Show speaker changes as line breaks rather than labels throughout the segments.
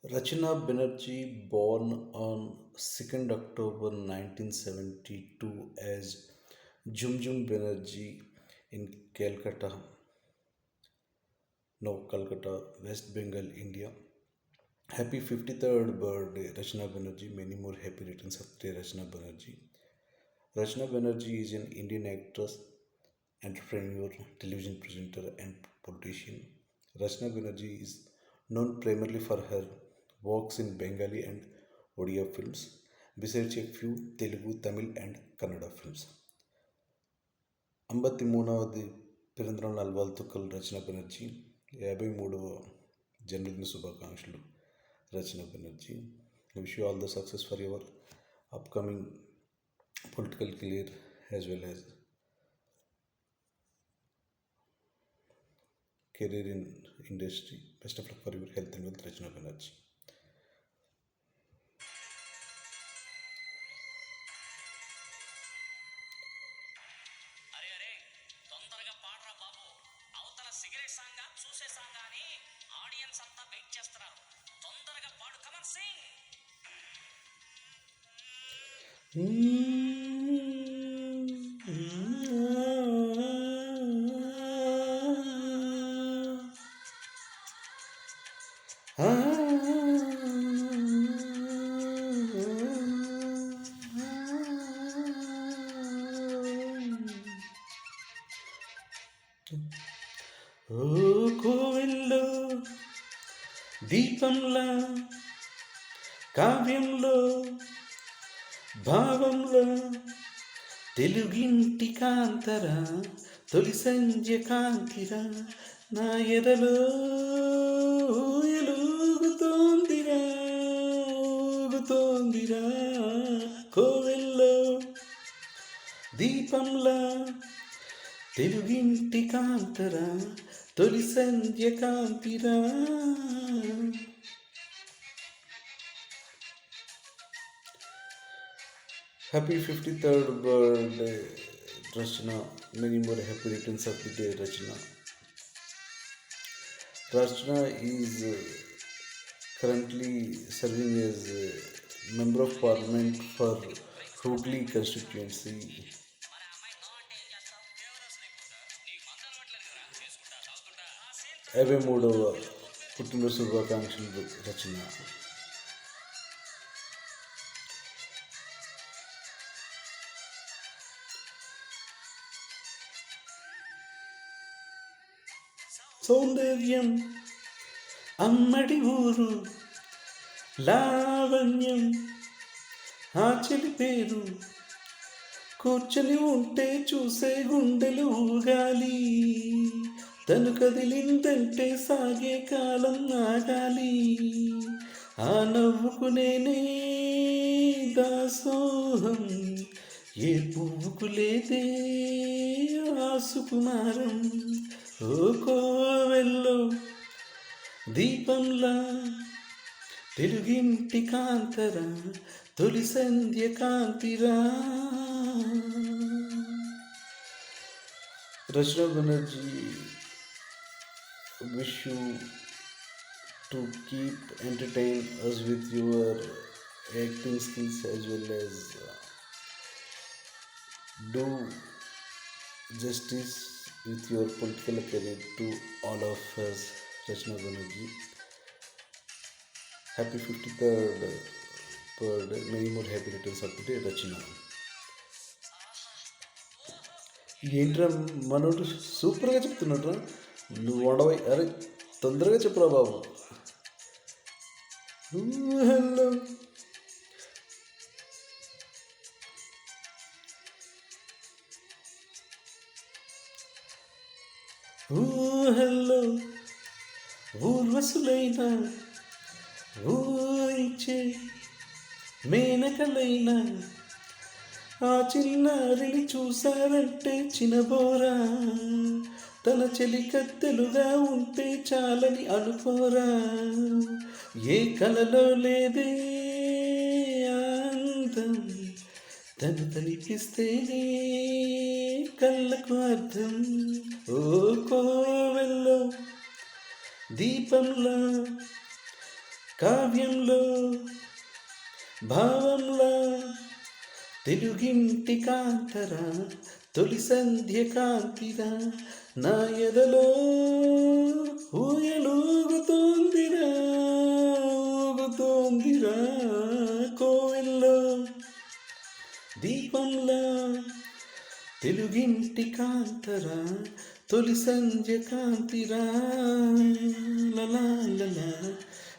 Rachana Banerjee, born on 2nd October 1972 as Jumjum Banerjee in Calcutta, Calcutta, West Bengal, India. Happy 53rd birthday, Rachana Banerjee. Many more happy returns of the day, Rachana Banerjee. Rachana Banerjee is an Indian actress, entrepreneur, television presenter, and politician. Rachana Banerjee is known primarily for her works in Bengali and Odia films, besides a few Telugu, Tamil, and Kannada films. 53వ పిరంద్రం వాల్తుకల్ రచన బెనర్జీ 53వ జన్మదిన శుభాకాంక్షలు Rachana Banerjee. Wish you all the success for your upcoming political career as well as career in industry. Best of luck for your health and wealth, Rachana Banerjee.
అరే అరే తొందరగా పాడరా బాబు. అవతల cigarette song చూసే song అని ఆడియన్స్ అంతా వెయిట్ చేస్తున్నారు. తొందరగా పాడు, కమన్ సింగ్.
ఓ కోవెల్లో దీపంలా, కావ్యంలో భావంలో, తెలుగింటి కాంతరా, తొలి సంధ్య కాంతిరా, నా ఎదలో ఎలుగుతోందిరా, ఊగుతోందిరా. కోవెల్లో దీపంలా, తెలుగింటి కాంతరా, తొలి సంధ్య కాంతిరా. Happy 53rd birthday, Rachana. Many more happy returns of the day, Rachana. Rachana is currently serving as a Member of Parliament for Hooghly constituency.
మరి ఆ అమ్మాయి నో అంటే ఏం చేస్తావు? దేవదాస్ లేకుండా నీకు మందు అలవాట్లేదు కదా, చేసుకుంటా తాగుతుంటా. ఆ సీన్
53వ పుట్టినరోజు శుభాకాంక్షలు రచన. సౌందర్యం అమ్మడి ఊరు, లావణ్యం ఆ చెలి పేరు, కూర్చొని ఉంటే చూసే గుండెలు ఊగాలి, తను కదిలిందంటే సాగే కాలం ఆగాలి, ఆ నవ్వుకునేనే దాసోహం, ఏ పువ్వుకు లేదే ఆ సుకుమారం. ఓ కోవెల్లో దీపంలా, తెలుగింటి కాంతరా, తొలి సంధ్య కాంతిరా. Rachana Banerjee, wish you to keep entertain us with your acting skills as well as do justice with your political career to all of us, Rachana Banerjee. Happy 53rd birthday. Many more happy returns of the day, Rachana. ఏంట్రా మనోడు సూపర్గా చెప్తున్నాడు. నువ్వు వడవై, అరే తొందరగా చెప్పురా బాబు. Hello ఊహల్లో ఊర్వశులైన, ఊరించే మేనకలైన, ఆ చిన్నారిని చూసారంటే చినబోరా, తన చెలికత్తెలుగా ఉంటే చాలని అనుకోరా, ఏ కలలో లేదే అందం, తను తనిపిస్తేనే కళ్ళకు అర్థం. ఓ కోవెల్లో దీపంలా, కావ్యంలో భావంలా తెలుగింటి కాంతరా తొలి సంధ్య కాంతిరా నా ఎదలో ఊయలూగుతోందిరా ఊగుతోందిరా కోవెల్లో దీపంలా తెలుగింటి కాంతరా తొలి సంధ్య కాంతిరా లలా లలా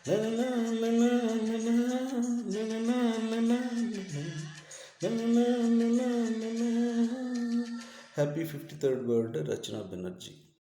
లలా లలా లలా లలా లలా లలా లలా లలా. Happy 53rd birthday Rachana Banerjee.